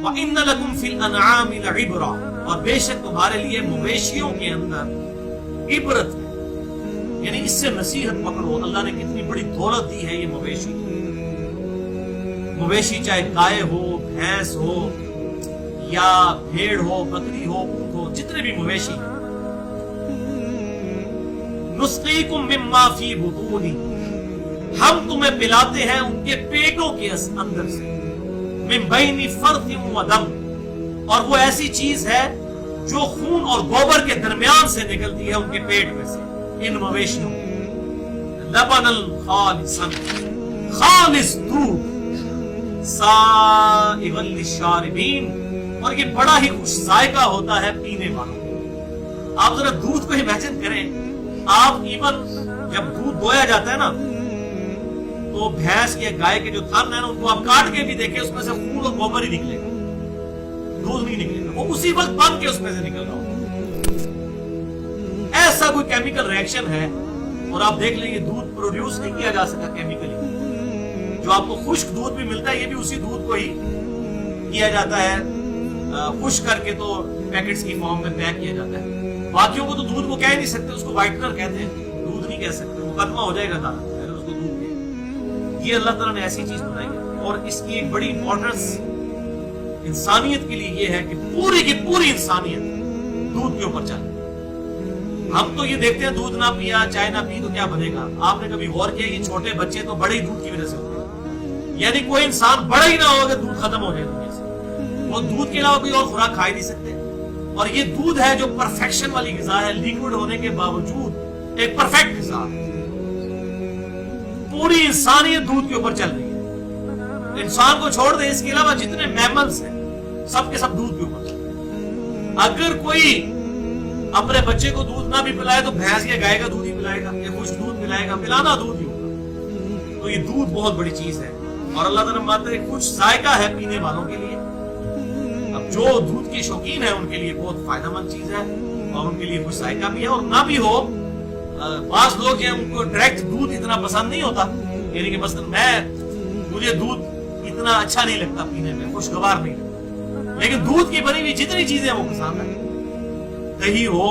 وَإِنَّ لَكُمْ فِي الْأَنْعَامِ لَعِبْرَةً، اور بے شک تمہارے لیے مویشیوں کے اندر عبرت ہے، یعنی اس سے نصیحت پکڑو۔ اللہ نے کتنی بڑی دولت دی ہے یہ مویشی۔ مویشی چاہے گائے ہو، بھینس ہو، یا بھیڑ ہو، بکری ہو، اونٹ ہو، جتنے بھی مویشی ہیں۔ نُسْقِيكُم مِّمَّا فِي بُطُونِهِ، ہم تمہیں پلاتے ہیں ان کے پیٹوں کے اندر سے، من بین فرث و دم، اور وہ ایسی چیز ہے جو خون اور گوبر کے درمیان سے نکلتی ہے ان کے پیٹ میں سے، ان مویشیوں میں۔ لبنا خالصا، خالص دودھ، سائغا للشاربین، اور یہ بڑا ہی خوش ذائقہ ہوتا ہے پینے والوں کو۔ آپ ذرا دودھ کو امیجن کریں، آپ ایون جب دودھ دویا جاتا ہے نا تو بھینس یا گائے کے جو تھن ہے نا ان کو آپ کاٹ کے بھی دیکھیں اس میں سے خون اور گوبر ہی نکلے گا، دودھ نہیں نکلے گا، وہ اسی وقت بن کے اس میں سے نکل رہا ہوگا۔ ایسا کوئی کیمیکل ریئیکشن ہے، اور آپ دیکھ لیں یہ دودھ پروڈیوس نہیں کیا جا سکتا کیمیکلی۔ جو آپ کو خشک دودھ بھی ملتا ہے یہ بھی اسی دودھ کو ہی کیا جاتا ہے، خشک کر کے تو پیکٹس کی فارم میں پیک کیا جاتا ہے۔ باقیوں کو تو دودھ کو کہہ نہیں سکتے، اس کو وائٹنر کہتے ہیں، دودھ نہیں کہہ سکتے، مقدمہ ہو جائے گا تھا اگر اس کو دودھ کہے۔ یہ اللہ تعالیٰ نے ایسی چیز بنائی ہے، اور اس کی ایک بڑی امپورٹنس انسانیت کے لیے یہ ہے کہ پوری کی پوری انسانیت دودھ کے اوپر چلے۔ ہم تو یہ دیکھتے ہیں دودھ نہ پیا، چائے نہ پی تو کیا بنے گا۔ آپ نے کبھی غور کیا یہ چھوٹے بچے تو بڑے ہی دودھ کی وجہ سے ہوتے ہیں، یعنی کوئی انسان بڑا ہی نہ ہوگا دودھ ختم ہو جائے دنیا سے، وہ دودھ کے علاوہ کوئی اور خوراک کھا ہی نہیں سکتے۔ اور یہ دودھ ہے جو پرفیکشن والی غذا ہے، لیکوڈ ہونے کے باوجود ایک پرفیکٹ غذا ہے۔ پوری انسانیت دودھ کے اوپر چل رہی ہے، انسان کو چھوڑ دیں، اس کے علاوہ جتنے میملز ہیں سب کے سب دودھ کے اوپر چل رہے ہیں۔ اگر کوئی اپنے بچے کو دودھ نہ بھی پلائے تو بھینس یا گائے کا دودھ ہی پلائے گا، یا خشک دودھ پلائے گا، پلانا دودھ ہی ہوگا۔ تو یہ دودھ بہت بڑی چیز ہے، اور اللہ تعالیٰ مانتا ہے کچھ ذائقہ ہے پینے والوں کے لیے۔ اب جو دودھ کے شوقین ہیں ان کے لیے بہت فائدہ مند چیز ہے، اور ان کے لیے کچھ ذائقہ بھی ہے، اور نہ بھی ہو بعض لوگ ہیں ان کو ڈائریکٹ دودھ اتنا پسند نہیں ہوتا، یعنی کہ مثلا مجھے دودھ اتنا اچھا نہیں لگتا پینے میں، خوشگوار نہیں لگتا، لیکن دودھ کی بنی ہوئی جتنی چیزیں وہ پسند ہے، دہی ہو،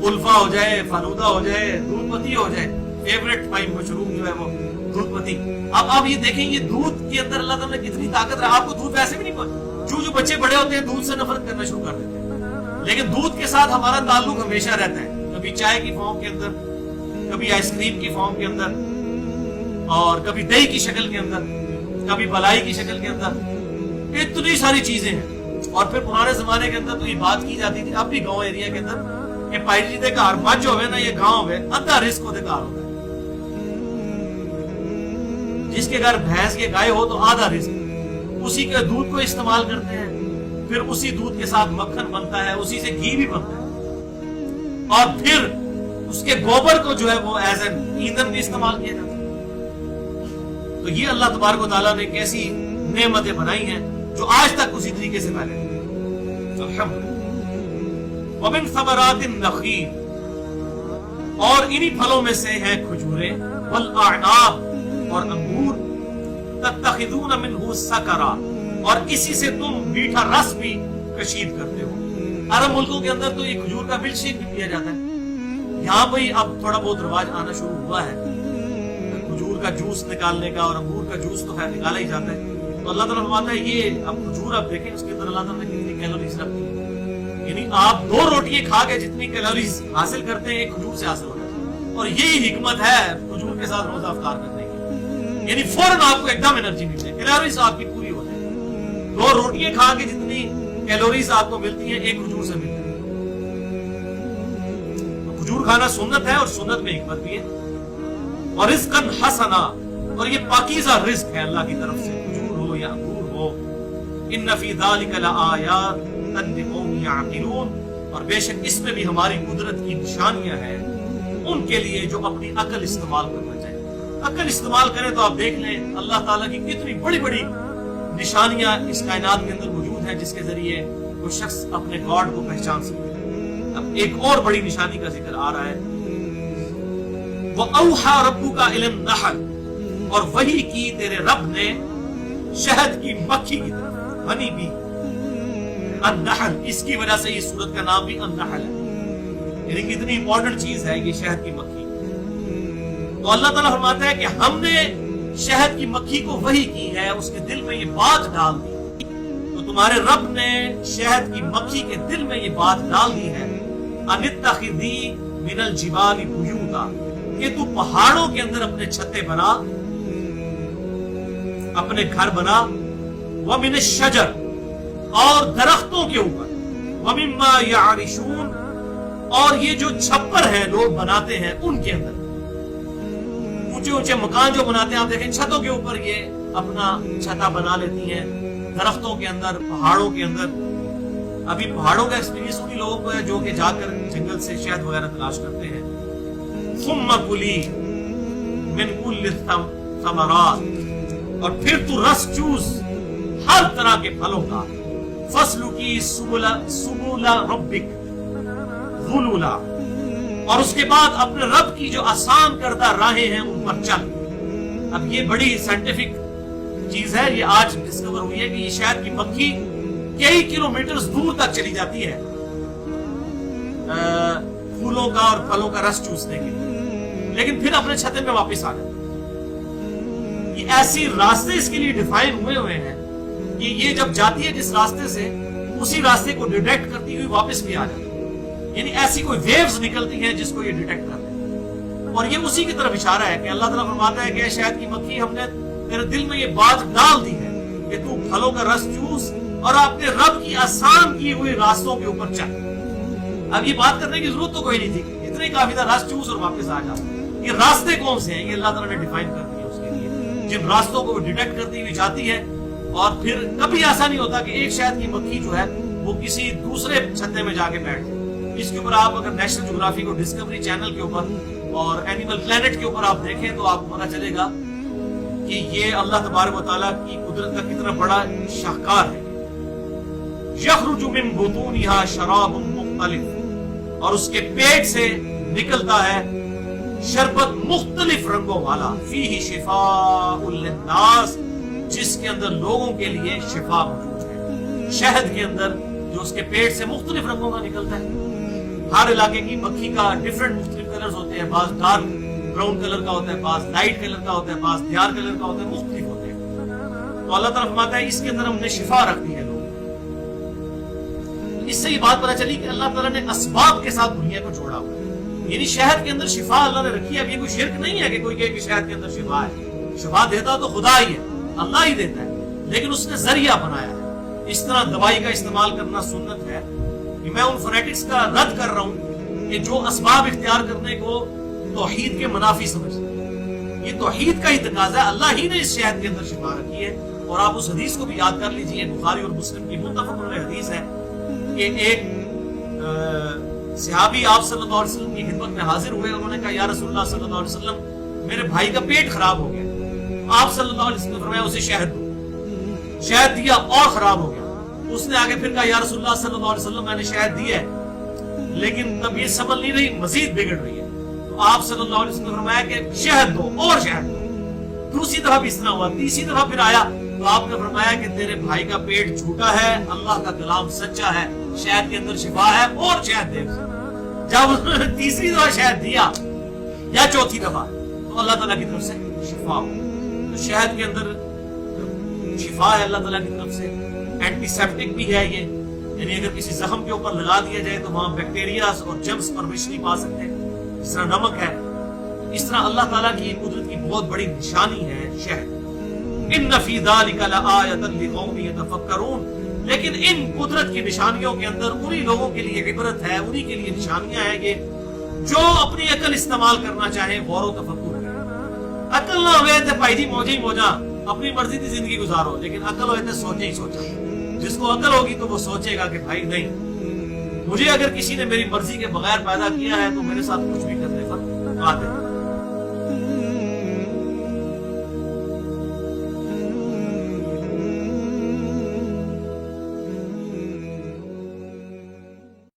الفا ہو جائے، فلودہ ہو جائے، دودھ پتی ہو جائے، فیوریٹ بھائی مشروم جو ہے وہ دودھ پتی۔ اب آپ یہ دیکھیں یہ دودھ کے اندر اللہ تعالیٰ نے کتنی طاقت ہے۔ آپ کو دودھ ویسے بھی نہیں پڑتا، جو بچے بڑے ہوتے ہیں دودھ سے نفرت کرنا شروع کر دیتے ہیں، لیکن دودھ کے ساتھ ہمارا تعلق ہمیشہ رہتا ہے، کبھی چائے کی فارم کے اندر، کبھی آئس کریم کی فارم کے اندر، اور کبھی دہی کی شکل کے اندر، کبھی بلائی کی شکل کے اندر، اتنی ساری چیزیں ہیں۔ اور پھر پرانے زمانے کے اندر تو یہ بات کی جاتی تھی، اب بھی گاؤں ایریا کے اندر، کہ پائی جی دے گھر مجھ ہوئے نا یہ گاؤں ہوئے ادھا رزق ہوتے گھر ہوتا ہے، جس کے گھر بھینس کے گائے ہو تو آدھا رزق، اسی کے دودھ کو استعمال کرتے ہیں، پھر اسی دودھ کے ساتھ مکھن بنتا ہے، اسی سے گھی بھی بنتا ہے، اور پھر اس کے گوبر کو جو ہے وہ ایز این ایندھن بھی استعمال کیا جاتا ہے۔ تو یہ اللہ تبارک و تعالیٰ نے کیسی نعمتیں بنائی ہیں جو آج تک اسی طریقے سے پہلے الحمدللہ۔ وَمِن ثَمَرَاتِ النَّخِيلِ، اور انہی پھلوں میں سے ہیں کھجوریں، وَالْأَعْنَابِ، اور انگور، تَتَّخِذُونَ مِنْهُ سَكَرًا، اور اسی سے تم میٹھا رس بھی کشید کرتے ہو۔ عرب ملکوں کے اندر تو یہ کھجور کا ملک شیک بھی پیا جاتا ہے، یہاں پہ اب تھوڑا بہت رواج آنا شروع ہوا ہے کھجور کا جوس نکالنے کا، اور انگور کا جوس تو خیر نکالا ہی جاتا ہے۔ تو اللہ تعالیٰ فرماتا ہے یہ اب کھجور آپ دیکھیں اس کے اندر اللہ تعالیٰ نے کتنی کیلوریز رکھتی ہے، یعنی آپ 2 روٹیاں کھا کے جتنی کیلوریز حاصل کرتے ہیں ایک کھجور سے حاصل ہوتا ہے، اور یہی حکمت ہے کھجور کے ساتھ روزہ افطار کرنے کی، یعنی فوراً آپ کو ایک دم انرجی ملتی ہے، کیلوریز آپ کی پوری ہو جائے۔ 2 روٹیاں کھا کے جتنی کیلوریز آپ کو ملتی ہیں ایک کھجور سے ملتی ہے۔ کھجور کھانا سنت ہے، اور سنت میں حکمت بھی ہے، اور رزقاً حسنا، اور یہ پاکیزہ رزق ہے اللہ کی طرف سے، کھجور ہو یا انگور ہو۔ ان فی ذلک لآیات لقوم یعقلون، اور بے شک اس میں بھی ہماری قدرت کی نشانیاں ہیں ان کے لیے جو اپنی عقل استعمال کرنا چاہیے۔ عقل استعمال کریں تو آپ دیکھ لیں اللہ تعالیٰ کی کتنی بڑی بڑی نشانیاں اس کائنات کے اندر موجود ہیں جس کے ذریعے وہ شخص اپنے گاڈ کو پہچان سکتے ہیں۔ اب ایک اور بڑی نشانی کا ذکر آ رہا ہے، وَأَوْحَى رَبُّكَ إِلَى النَّحْلِ، اور وحی کی تیرے رب نے شہد کی مکھی کی طرف، ہنی بی، النحل، اس کی وجہ سے اس سورت کا نام بھی النحل ہے، یعنی کتنی امپورٹنٹ چیز ہے یہ شہد کی مکھی۔ تو اللہ تعالیٰ فرماتا ہے کہ ہم نے شہد کی مکھی کو وحی کی ہے، اس کے دل میں یہ بات ڈال دی، تو تمہارے رب نے شہد کی مکھی کے دل میں یہ بات ڈال دی ہے، ان اتخذی من الجبال بیوتا، کہ تو پہاڑوں کے اندر اپنے چھتے بنا، اپنے گھر بنا، ومن الشجر، اور درختوں کے اوپر، ومما یعرشون، اور یہ جو چھپر ہیں لوگ بناتے ہیں ان کے اندر، اونچے اونچے مکان جو بناتے ہیں آپ دیکھیں چھتوں کے اوپر یہ اپنا چھتا بنا لیتی ہیں، درختوں کے اندر، پہاڑوں کے اندر۔ ابھی پہاڑوں کا ایکسپیرینس انہی لوگوں کو ہے جو کہ جا کر جنگل سے شہد وغیرہ تلاش کرتے ہیں۔ ثم کلی من کل الثمرات، اور پھر تو رس چوس ہر طرح کے پھلوں کا، فسلکی سبل ربک ذلولا، اور اس کے بعد اپنے رب کی جو آسان کردہ راہیں ہیں ان پر چل۔ اب یہ بڑی سائنٹیفک چیز ہے، یہ آج ڈسکور ہوئی ہے کہ یہ شہد کی مکھی کئی کلومیٹر دور تک چلی جاتی ہے پھولوں کا اور پھلوں کا رس چوسنے کے لیے، لیکن پھر اپنے چھتے میں واپس آ جاتی ہے۔ یہ ایسی راستے اس کے لیے ڈیفائن ہوئے ہیں کہ یہ جب جاتی ہے جس راستے سے، اسی راستے کو ڈیٹیکٹ کرتی ہوئی واپس بھی آ جاتی ہے، یعنی ایسی کوئی ویوز نکلتی ہیں جس کو یہ ڈیٹیکٹ کرتے ہیں، اور یہ اسی کی طرف اشارہ ہے کہ اللہ تعالیٰ فرماتا ہے کہ شہد کی مکھی ہم نے تیرے دل میں یہ بات ڈال دی ہے کہ تو پھلوں کا رس چوس اور اپنے رب کی آسان کی ہوئی راستوں کے اوپر چل۔ اب یہ بات کرنے کی ضرورت تو کوئی نہیں تھی، اتنے کافی تھا رس چوس اور واپس آ جا۔ یہ راستے کون سے ہیں یہ اللہ تعالیٰ نے ڈیفائن کر دیا اس کے لیے، جن راستوں کو وہ ڈیٹیکٹ کرتی ہوئی جاتی ہے، اور پھر کبھی ایسا نہیں ہوتا کہ ایک شہد کی مکھی جو ہے وہ کسی دوسرے چھتے میں جا کے بیٹھ جائے۔ اس کے اوپر آپ اگر نیشنل جغرافی کو ڈسکوری چینل کے اوپر اور اینیمل پلانٹ کے اوپر آپ دیکھیں تو آپ کو پتا چلے گا کہ یہ اللہ تبارک و تعالیٰ کی قدرت کا کتنا بڑا شاہکار ہے۔ یخرج من بطونها شراب مختلف، اور اس کے پیٹ سے نکلتا ہے شربت مختلف رنگوں والا، فیہ شفاء للناس، جس کے اندر لوگوں کے لیے شفا موجود ہے۔ شہد کے اندر جو اس کے پیٹ سے مختلف رنگوں کا نکلتا ہے، ہر علاقے کی مکھی کا ڈیفرنٹ مختلف کلرز ہوتے ہیں، بعض ڈارک براؤن کلر کا ہوتا ہے، بعض لائٹ کلر کا ہوتا ہے، بعض دیار کلر کا ہوتا ہے، مختلف ہوتے ہیں۔ تو اللہ تعالیٰ فرماتا ہے اس کے اندر ہم نے شفا رکھ دی ہے لوگوں۔ اس سے یہ بات پتہ چلی کہ اللہ تعالیٰ نے اسباب کے ساتھ دنیا کو جوڑا ہوا ہے، یعنی شہد کے اندر شفا اللہ نے رکھی ہے۔ اب یہ کوئی شرک نہیں ہے کہ کوئی کہے کہ شہد کے اندر شفا ہے، شفا دیتا تو خدا ہی ہے، اللہ ہی دیتا ہے، لیکن اس نے ذریعہ بنایا ہے۔ اس طرح دوائی کا استعمال کرنا سنت ہے، کہ میں ان فنیٹکس کا رد کر رہا ہوں کہ جو اسباب اختیار کرنے کو توحید کے منافی سمجھتے ہیں۔ یہ توحید کا ہی تقاضا ہے، اللہ ہی نے اس شہد کے اندر شفا رکھی ہے۔ اور آپ اس حدیث کو بھی یاد کر لیجئے، بخاری اور مسلم کی متفق علیہ حدیث ہے کہ ایک صحابی آپ صلی اللہ علیہ وسلم کی خدمت میں حاضر ہوئے، انہوں نے کہا یا رسول اللہ صلی اللہ علیہ وسلم میرے بھائی کا پیٹ خراب ہو گیا۔ آپ صلی اللہ علیہ وسلم نے فرمایا اسے شہد دو، شہد دیا اور خراب ہو گیا۔ اس نے آگے پھر کہا یا رسول اللہ صلی اللہ علیہ وسلم میں نے شہد دیا ہے لیکن تب یہ سنبھل نہیں رہی، مزید بگڑ رہی ہے۔ تو آپ صلی اللہ علیہ وسلم نے فرمایا کہ شہد دو اور شہد دو۔ دوسری دفعہ بھی اس طرح ہوا، تیسری دفعہ پھر آیا تو آپ نے فرمایا کہ تیرے بھائی کا پیٹ جھوٹا ہے، اللہ کا کلام سچا ہے، شہد کے اندر شفا ہے اور شہد دے۔ جب انہوں نے تیسری دفعہ شہد دیا یا چوتھی دفعہ تو اللہ تعالیٰ کی طرف سے شفا ہو۔ تو شہد کے اندر شفا ہے اللہ تعالیٰ کی طرف سے، اینٹی سیپٹک بھی ہے یہ، یعنی اگر کسی زخم کے اوپر لگا دیا جائے تو وہاں بیکٹیریاز اور جرمز پرورش نہیں پا سکتے، جس طرح نمک ہے۔ اس طرح اللہ تعالیٰ کی قدرت کی بہت بڑی نشانی ہے شہد۔ ان فی ذلک لآیۃ لقوم یتفکرون، لیکن ان قدرت کی نشانیوں کے اندر انہی لوگوں کے لیے عبرت ہے، انہی کے لیے نشانیاں ہیں کہ جو اپنی عقل استعمال کرنا چاہیں، غور و تفکر کریں۔ عقل نہ ہوئے تو بھائی جی موجے ہی موجا اپنی مرضی کی زندگی گزارو، لیکن عقل ہوئے تو سوچے ہی سوچا۔ جس کو عقل ہوگی تو وہ سوچے گا کہ بھائی نہیں، مجھے اگر کسی نے میری مرضی کے بغیر پیدا کیا ہے تو میرے ساتھ کچھ بھی کرنے پر قادر ہے۔